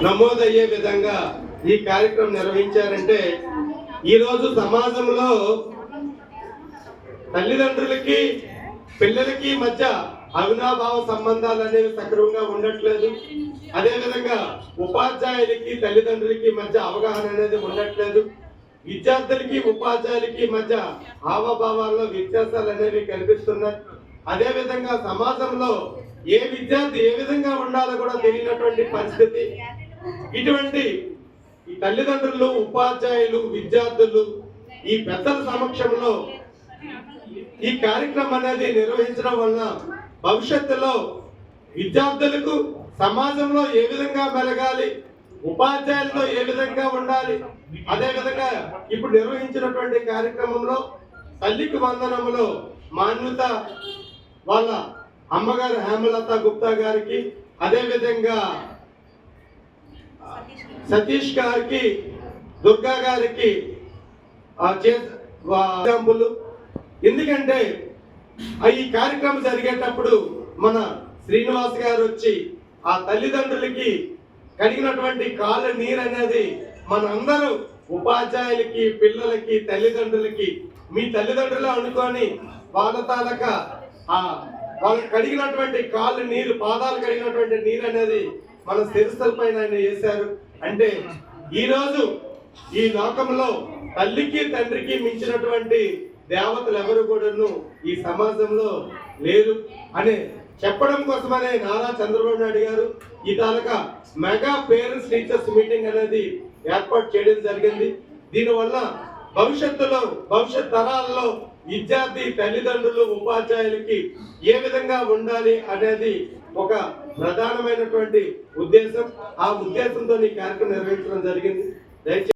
నమోదయ్యే విధంగా ఈ కార్యక్రమం నిర్వహించారంటే ఈరోజు సమాజంలో తల్లిదండ్రులకి పిల్లలకి మధ్య అవినాభావ సంబంధాలు అనేవి సక్రమంగా ఉండట్లేదు. అదేవిధంగా ఉపాధ్యాయులకి తల్లిదండ్రులకి మధ్య అవగాహన అనేది ఉండట్లేదు. విద్యార్థులకి ఉపాధ్యాయులకి మధ్య హావభావాల్లో వ్యత్యాసాలు అనేవి కనిపిస్తున్నాయి. అదేవిధంగా సమాజంలో ఏ విద్యార్థి ఏ విధంగా ఉండాలో కూడా తెలియనటువంటి పరిస్థితి. ఇటువంటి ఈ తల్లిదండ్రులు, ఉపాధ్యాయులు, విద్యార్థులు ఈ పెద్దల సమక్షంలో ఈ కార్యక్రమం అనేది నిర్వహించడం వలన భవిష్యత్తులో విద్యార్థులకు సమాజంలో ఏ విధంగా మెలగాలి, ఉపాధ్యాయులతో ఏ విధంగా ఉండాలి, అదేవిధంగా ఇప్పుడు నిర్వహించినటువంటి కార్యక్రమంలో తల్లికి వందనములో మాన్యత వాళ్ళ అమ్మగారు హేమలత గుప్తా గారికి, అదేవిధంగా సతీష్ గారికి, దుర్గా గారికి ఎందుకంటే ఈ కార్యక్రమం జరిగేటప్పుడు మన శ్రీనివాస్ గారు వచ్చి ఆ తల్లిదండ్రులకి కడిగినటువంటి కాళ్ళ నీరు అనేది మనందరూ ఉపాధ్యాయులకి, పిల్లలకి, తల్లిదండ్రులకి మీ తల్లిదండ్రులు అనుకొని వాళ్ళ తాలక వాళ్ళకి కడిగినటువంటి కాళ్ళు నీరు, పాదాలు కడిగినటువంటి నీరు అనేది మన శిరస్సుల పైన ఆయన వేశారు. అంటే ఈరోజు ఈ లోకంలో తల్లికి తండ్రికి మించినటువంటి దేవతలు ఎవరు కూడాను ఈ సమాజంలో లేరు అని చెప్పడం కోసమనే నారా చంద్రబాబు నాయుడు గారు ఈ తాలూకా మెగా పేరెంట్స్ టీచర్స్ మీటింగ్ అనేది ఏర్పాటు చేయడం జరిగింది. దీనివల్ల భవిష్యత్ తరాల్లో విద్యార్థి, తల్లిదండ్రులు, ఉపాధ్యాయులకి ఏ విధంగా ఉండాలి అనేది ఒక ప్రధానమైనటువంటి ఉద్దేశం. ఆ ఉద్దేశంతో ఈ కార్యక్రమం నిర్వహించడం జరిగింది. దయచేసి